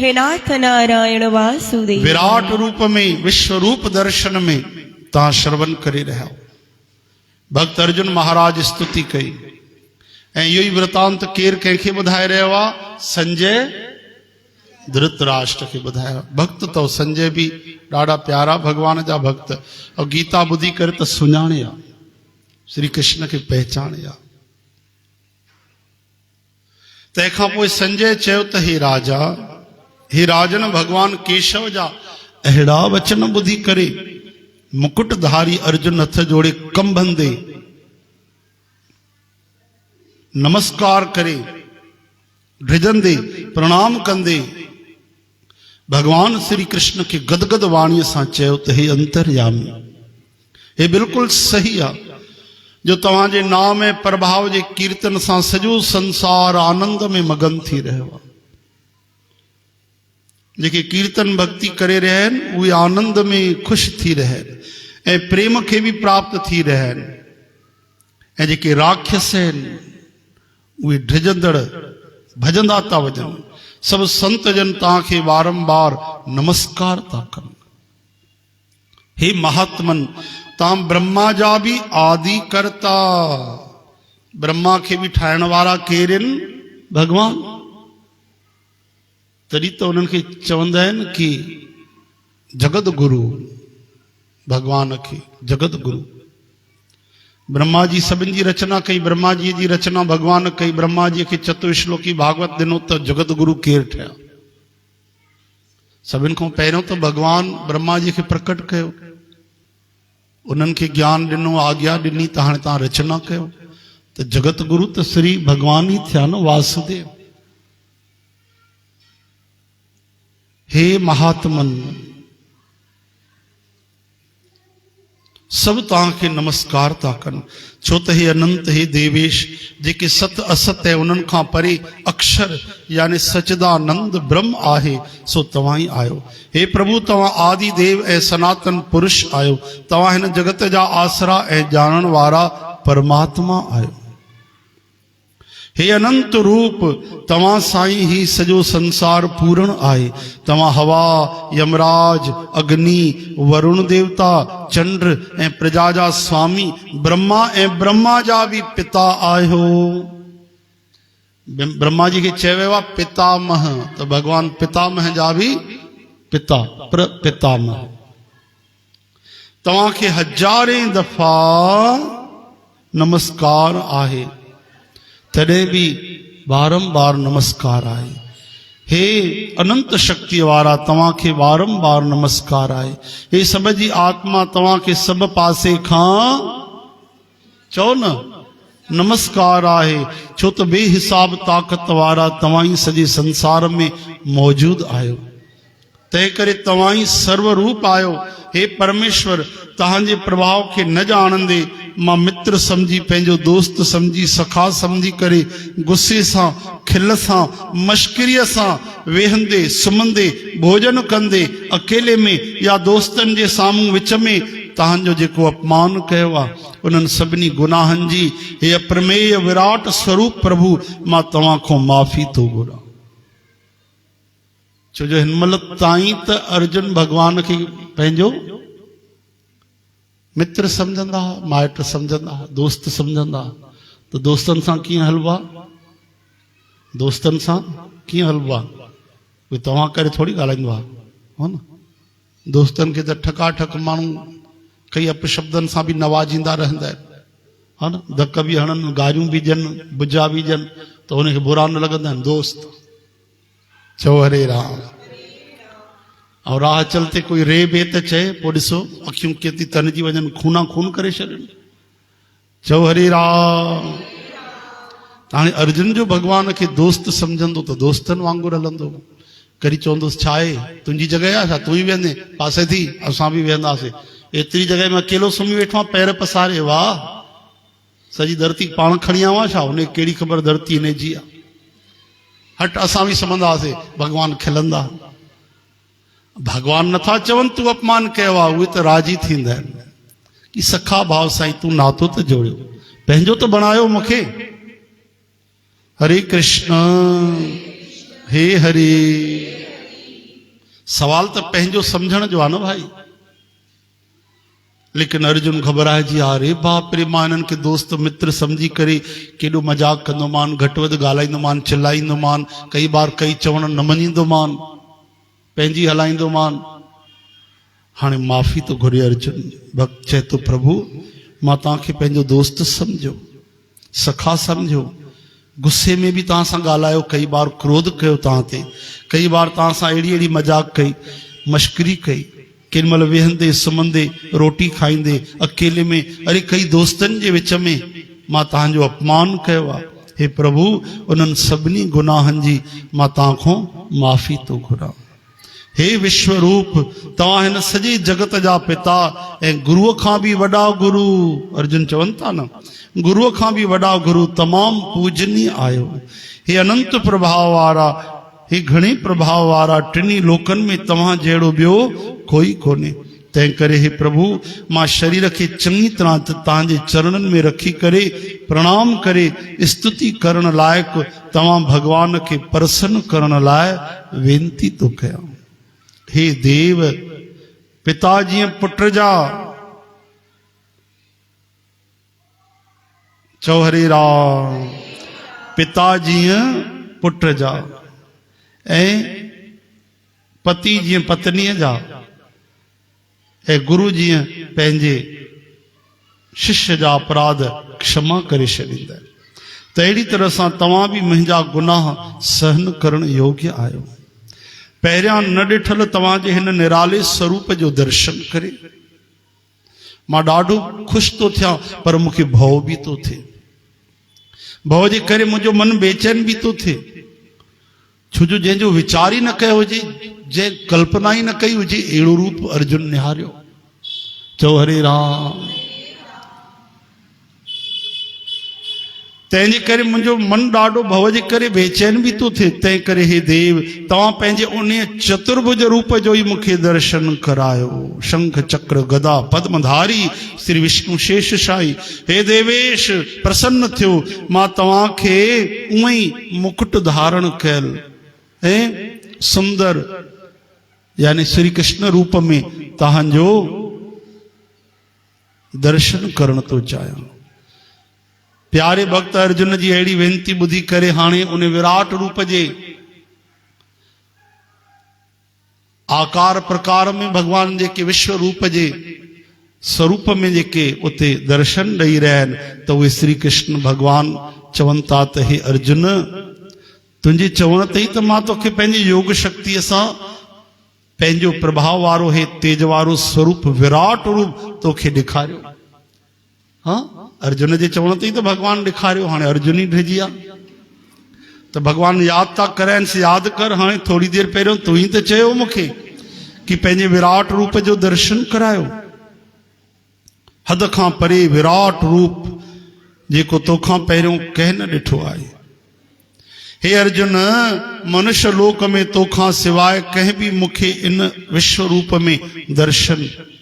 हे नाथ नारायण वासुदेव। विराट रूप में विश्व रूप दर्शन में ता श्रवण करे रहा। भक्त अर्जुन महाराज स्तुति कई ऐं यो ही वृतांत केर कंहिंखे ॿुधाए रहियो आहे? संजय धृतराष्ट्र के ॿुधायो। भक्त तो संजय भी ॾाढा प्यारा भगवान जा भक्त, और गीता ॿुधी करे त सुञाणे आ, श्री कृष्ण के पहचाने आ। तंहिंखां पोइ संजय चयो त हे राजा, हे राजन, भगवान केशव जा अहिड़ा वचन ॿुधी करे मुकुटधारी अर्जुन हथ जोड़े कंबंदे नमस्कार करे ड्रिजंदे प्रणाम कंदे भगवान श्री कृष्ण के गदगद वाणीअ सां चयो त हे अंतर्यामी, हे बिल्कुल सही आ जो तव्हांजे नाम ऐं प्रभाव जे कीर्तन सां सॼो संसार आनंद में मगन थी रहियो आहे। जेके कीर्तन भक्ति करे रहिया आहिनि उहे आनंद में ख़ुशि थी रहिया आहिनि ऐं प्रेम खे बि प्राप्त थी रहिया आहिनि, ऐं जेके राक्षस आहिनि उहे ड्रिजंदड़ भजंदा था वञनि। सभु संत जन तव्हांखे बारंबार नमस्कार था कनि। हे महात्मन, तव्हां ब्रह्मा जा बि आदि करता, ब्रह्मा खे बि ठाहिण वारा केर आहिनि? भगवान। तॾहिं त उन्हनि खे चवंदा आहिनि कि जगत गुरु, भगवान खे जगत गुरु। ब्रह्मा जी सभिनि जी रचना कई, ब्रह्मा जी जी रचना भगवान कई, ब्रह्मा जी खे चतुश्लोकी भागवत ॾिनो त जगत गुरु केरु ठहिया? सभिनि खां पहिरियों त भगवान ब्रह्मा जी खे प्रकट कयो, उन्हनि खे ज्ञान ॾिनो, आज्ञा ॾिनी त हाणे तव्हां रचना कयो। त जगत गुरु त श्री भगवान ई थिया न, वासुदेव। हे महात्मन, सब तव्हांखे नमस्कार था कनि, छो त हे अनंत, हे देवेश, जेके सत असत है उन्हनि खां परे अक्षर यानी सचिदानंद ब्रह्म आहे, सो तव्हां ई आहियो। हे प्रभु, तव्हां आदि देव ऐं सनातन पुरुष आहियो। तव्हां हिन जगत जा आसरा ऐं ॼाणण वारा परमात्मा आहियो। हे अनंत रूप, तव्हां साईं ही सॼो संसार पूर्ण आहे। तव्हां हवा, यमराज, अग्नि, वरुण देवता, चंद्र ऐं प्रजा जा स्वामी, ब्रह्मा ऐं ब्रह्मा जा बि पिता आहियो। ब्रह्मा जी खे चयो वियो आहे पितामह, त भगवान पितामह जा बि पिता, प्रपितामह। तव्हांखे हज़ारें दफ़ा नमस्कार आहे, तॾहिं बि बारंबार नमस्कार आहे। हे अनंत शक्ति वारा, तव्हांखे बारंबार नमस्कार आहे। हे सब जी आत्मा, तव्हांखे सब पासे खां चओ न नमस्कार आहे, छो त बेहिसाब ताक़त वारा तव्हां ई सॼे संसार में मौजूद आहियो। तंहिं करे तव्हां ई सर्वरूप आहियो। हे परमेश्वर, तव्हांजे प्रभाव खे न ॼाणंदे मां मित्र समझी, पंहिंजो दोस्त समझी, सखा समझी करे गुस्से सां, खिल सां, मश्करीअ सां वेहंदे सुम्हंदे, भोजन कंदे, अकेले में या दोस्तनि जे साम्हूं विच में तव्हांजो जेको अपमान कयो आहे, उन्हनि सभिनी गुनाहनि जी हे अप्रमेय विराट स्वरूप प्रभु, मां तव्हां खां माफ़ी थो घुरां। छो जो हिनमहिल ताईं त अर्जुन भगवान खे पंहिंजो मित्र समझंदा, माइट समझंदा, दोस्त समझंदा। तो दोस्तनि सां कीअं हलबो आहे? दोस्तनि सां कीअं हलबो आहे? कोई तव्हां करे थोड़ी ॻाल्हाईंदो आहे, हो न? दोस्तनि खे त ठकाठक माण्हू कई अपशब्दनि सां बि नवाजींदा रहंदा आहिनि, हा न? धक बि हणनि, गारियूं बि ॾियनि, बुजा बि ॾियनि, त उनखे बुरा न लॻंदा आहिनि। दोस्त चओ हरे राम। और राह चलते कोई रे बे त चए, पोइ ॾिसो अखियूं केतिरी तनजी वञनि, खूना खून करे छॾनि। चओ हरे राम। हाणे अर्जुन जो भगवान खे दोस्त समझंदो त दोस्तनि वांगुरु हलंदो, करी चवंदुसि छा आहे तुंहिंजी जॻह आहे छा, तूं ई वेंदे पासे थी, असां बि वेंदासीं, एतिरी जॻह में अकेलो सुम्ही वेठो आहे पैर पसारे, वाह सॼी धरती पाण खणी आवा छा, उन कहिड़ी ख़बर धरती इन जी आहे, हट असां बि सुम्हंदासीं। भगवान खिलंदा। भगवान नथा चवनि तूं अपमान कयो आहे, उहे त राजी थींदा आहिनि कि सखा भाव साईं तूं नातो त जोड़ियो, पंहिंजो त बणायो मूंखे। हरे कृष्ण हे हरे सवाल तो पंहिंजो समझण जो आहे न भाई। लेकिन अर्जुन घबराइजी अरे बाप रे, मां इन्हनि खे दोस्त मित्र समझी करे केॾो मजाक कंदोमान, घटि वधि ॻाल्हाईंदोमान, चिल्लाईंदोमान, कई बार कई चवण न मञींदोमान, पंहिंजी हलाईंदोमान। हाणे माफ़ी तो घुरे अर्जुन। भक्त चए तो प्रभु मां तव्हांखे पंहिंजो दोस्त समझो, सखा समझो, गुस्से में भी तव्हां सां ॻाल्हायो, कई बार क्रोध कयो तव्हां ते, कई बार तव्हां सां अहिड़ी अहिड़ी मजाक कई, मश्करी कई, केॾी महिल वेहंदे सुम्हंदे रोटी खाईंदे अकेले में, अरे कई दोस्तनि जे विच में मां तव्हांजो अपमान कयो आहे। हे प्रभु उन्हनि सभिनी गुनाहनि जी मां तव्हां खां माफ़ी थो घुरां। हे विश्व रूप, तव्हां हिन सॼे जगत जा पिता ऐं गुरुअ खां बि वॾा गुरु, अर्जुन चवनि था न, गुरुअ खां बि वॾा गुरु, तमामु पूजनीय आहियो। हे अनंत प्रभाव वारा, हे घणे प्रभाव वारा, टिनी लोकनि में तव्हां जहिड़ो ॿियो कोई कोन्हे। तंहिं करे हे प्रभु मां शरीर खे चङी तरह तव्हांजे चरणनि में रखी करे प्रणाम करे स्तुति करण लाइक़ु तव्हां भगवान खे प्रसन्न करण लाइ वेनती थो कयां। हे देव, पिता जीअं पुट जा, चओ हरे राम, पिता जीअं पुट जा ऐं पति जीअं पत्नीअ जा ऐं गुरु जीअं पंहिंजे शिष्य जा अपराध क्षमा करे छॾींदा। त अहिड़ी तरह सां तव्हां बि मुंहिंजा गुनाह सहन करण योग्य आहियो। पहिरियां न ॾिठल तव्हांजे हिन निराले स्वरूप जो दर्शन करे मां ॾाढो ख़ुशि थो थियां, पर मूंखे भउ बि थो थिए। भउ जे करे मुंहिंजो मन बेचैन बि थो थिए, छो जो जंहिंजो वीचार ई न कयो हुजे, जंहिं कल्पना ई न कई हुजे, अहिड़ो रूप अर्जुन निहारियो। चओ हरे राम। तंहिंजे करे मुंहिंजो मन ॾाढो भव जे करे बेचैन बि थो थिए। तंहिं करे हे देव, तव्हां पंहिंजे उन चतुर्भुज रूप जो ई मूंखे दर्शन करायो। शंख चक्र गदा पद्मधारी श्री विष्णु शेषशाही, हे देवेश प्रसन्न थियो, मां तव्हांखे उअं ई मुकुट धारण कयल ऐं सुंदर यानी श्री कृष्ण रूप में तव्हांजो दर्शन करण तो चाहियां। प्यारे भक्त अर्जुन जी अहिड़ी वेनती ॿुधी करे हाणे उन विराट रूप जे आकार प्रकार में भगवान जेके विश्व रूप जे स्वरूप में जेके उते दर्शन ॾेई रहिया आहिनि, त उहे श्री कृष्ण भगवान चवनि था त हे अर्जुन, तुंहिंजे चवण ते ई त मां तोखे पंहिंजी योग शक्तिअ सां पंहिंजो प्रभाव वारो हे तेज वारो स्वरूप विराट रूप तोखे ॾेखारियो। हाँ, अर्जुन जे चवण ते ई त भगवान ॾेखारियो। हाणे अर्जुन ई डिॼी आहे त भगवान यादि था कराइनि, यादि कर, हाणे थोरी देरि पहिरियों तूं ई त चयो मूंखे कि पंहिंजे विराट रूप जो दर्शन करायो। हद खां परे विराट रूप जेको तोखां पहिरियों कंहिं न ॾिठो आहे। हे अर्जुन, मनुष्य लोक में तोखां सिवाय कंहिं बि मूंखे इन विश्व रूप में दर्शन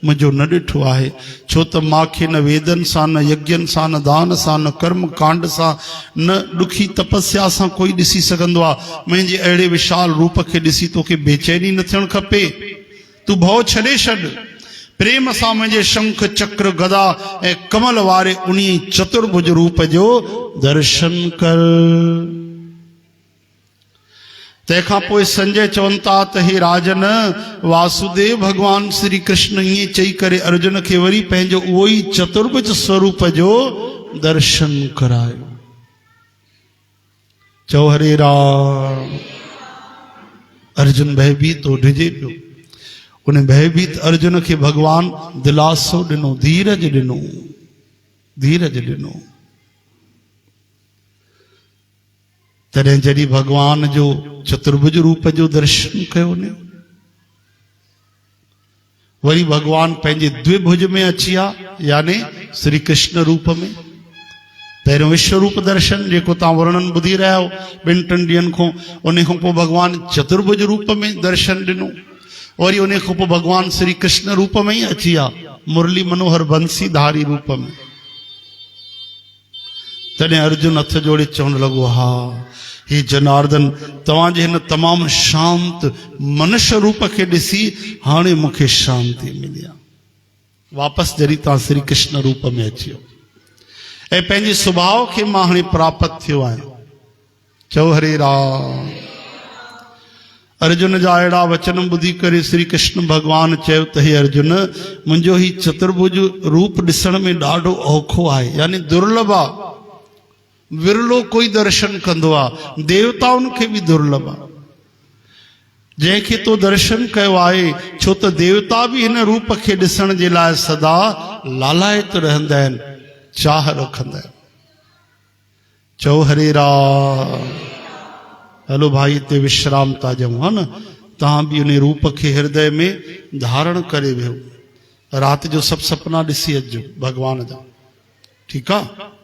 मुंहिंजो न ॾिठो आहे। छो त मूंखे न वेदन सां, न यज्ञनि सां, न दान सां, न कर्म कांड सां, न ॾुखी तपस्या सां कोई ॾिसी सघंदो आहे। मुंहिंजे अहिड़े विशाल रूप खे ॾिसी तोखे बेचैनी न थियणु खपे। तूं भउ छॾे छॾ, प्रेम सां मुंहिंजे शंख चक्र गदा ऐं कमल वारे उन चतुर्भुज रूप जो दर्शन कर। तंहिंखां पोइ संजय चवनि था त हे राजन, वासुदेव भगवान श्री कृष्ण ईअं चई करे अर्जुन खे वरी पंहिंजो उहो ई चतुर्भुज स्वरूप जो दर्शन करायो। चओ हरे राम। अर्जुन भयभीत डिॼे पियो। उन भयभीत अर्जुन खे भगवान दिलासो ॾिनो, धीरज ॾिनो, धीरज ॾिनो। तॾहिं जॾहिं भगवान जो चतुर्भुज रूप जो दर्शन कयो ने, वरी भगवान पंहिंजे द्विभुज में अची विया, यानी श्री कृष्ण रूप में। पहिरियों विश्व रूप दर्शन जेको तव्हां वर्णन ॿुधी रहिया हो ॿिनि टिनि ॾींहंनि खां, उन खां पोइ भगवान चतुर्भुज रूप में दर्शन ॾिनो। वरी उन खां पोइ भगवान श्री कृष्ण रूप में ही अची विया, मुरली मनोहर बंसी धारी रूप में। तॾहिं अर्जुन हथ जोड़े चवण लॻो, हा हे जनार्दन तव्हांजे हिन तमामु शांत मनुष्य रूप खे ॾिसी हाणे मूंखे शांति मिली आहे। वापसि जॾहिं तव्हां श्री कृष्ण रूप में अची वियो ऐं पंहिंजे सुभाउ खे मां हाणे प्राप्त थियो आहियां। चओ हरे राम। अर्जुन जा अहिड़ा वचन ॿुधी करे श्री कृष्ण भॻवानु चयो त हे अर्जुन, मुंहिंजो ही चतुर्भुज रूप ॾिसण में ॾाढो औखो आहे, यानी दुर्लभ आहे। विरलो कोई दर्शन कंदो आहे, देवताउनि खे बि दुर्लभ आहे। जंहिंखे तो दर्शन कयो आहे, छो त देवता बि हिन रूप खे ॾिसण जे लाइ सदा लालायत रहंदा आहिनि, चाह रखंदा आहिनि। चओ हरे राम। हलो भाई हिते विश्राम था ॾियूं, हा न। तव्हां बि उन रूप खे हृदय में धारण करे वियो। राति जो सभु सपना ॾिसी अचिजो भॻवान जा, ठीकु आहे।